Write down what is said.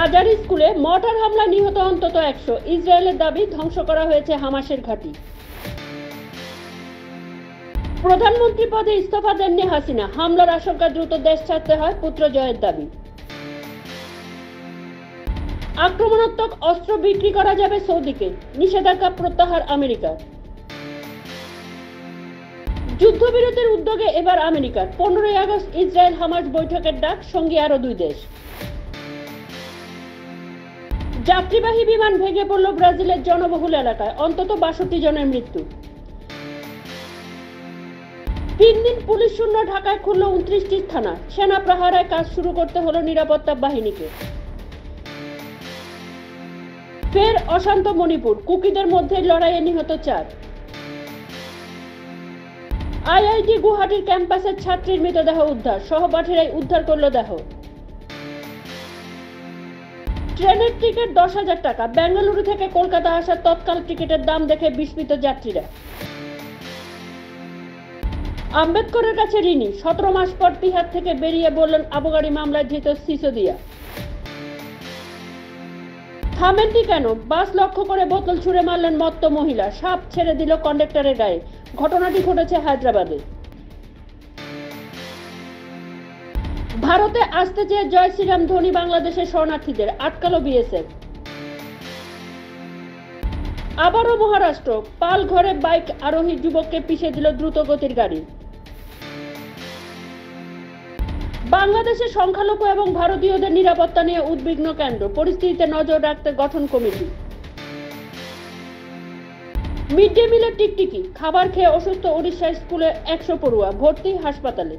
গাজার স্কুলে মর্টার হামলায় নিহত অন্তত 100। ইসরায়েলের দাবি ধ্বংস করা হয়েছে হামাসের ঘাঁটি। প্রধানমন্ত্রী পদে ইস্তফা দেননি হাসিনা, হামলার আশঙ্কা দ্রুত দেশ ছাড়তে হয়, পুত্র জয়ের দাবি। আক্রমণাত্মক অস্ত্র বিক্রি করা যাবে সৌদিকে, নিষেধাজ্ঞা প্রত্যাহার আমেরিকার। যুদ্ধবিরতির উদ্যোগে এবার আমেরিকার। 15ই আগস্ট ইসরায়েল হামাস বৈঠকের ডাক, সঙ্গী আরো 2 দেশ। যাত্রীবাহী বিমান ভেঙে পড়ল ব্রাজিলের জনবহুল এলাকায়, অন্তত 62 জনের মৃত্যু। 3 দিন পুলিশ শূন্য ঢাকায় খুলল 29টি থানা, সেনা প্রহরায় কাজ শুরু করতে হলো নিরাপত্তা বাহিনীকে। ফের অশান্ত মণিপুর, কুকিদের মধ্যে লড়াইয়ে নিহত 4। আইআইটি গুয়াহাটির ক্যাম্পাসের ছাত্রীর মৃতদেহ উদ্ধার, সহপাঠীরাই উদ্ধার করল দেহ। ট্রেনের টিকিট 10,000 টাকা, বেঙ্গালুরু থেকে কলকাতা আসার তৎকাল টিকিটের দাম দেখে বিস্মিত যাত্রীরা। আম্বেদকরের কাছে ঋণী, 17 মাস পর তিহার থেকে বেরিয়ে বললেন আবগারি মামলায় ধৃত সিসোদিয়া। থামেননি কেন, বাস লক্ষ্য করে বোতল ছুঁড়ে মারলেন মত্ত মহিলা, সাপ ছেড়ে দিল কন্ডাক্টরের গায়ে। ঘটনাটি ঘটেছে হায়দ্রাবাদে। ভারতে আসতে চেয়ে জয় শ্রীরাম ধ্বনি বাংলাদেশের শরণার্থীদের, আটকালো বিএসএফ। আবারও মহারাষ্ট্র, পালঘরে বাইক আরোহী যুবককে পিষে দিল দ্রুতগতির গাড়ি। বাংলাদেশে সংখ্যালঘু এবং ভারতীয়দের নিরাপত্তা নিয়ে উদ্বিগ্ন কেন্দ্র, পরিস্থিতিতে নজর রাখতে গঠন কমিটি। মিড ডে মিলের টিকটিকি, খাবার খেয়ে অসুস্থ ওড়িশার স্কুলে 100 পড়ুয়া, ভর্তি হাসপাতালে।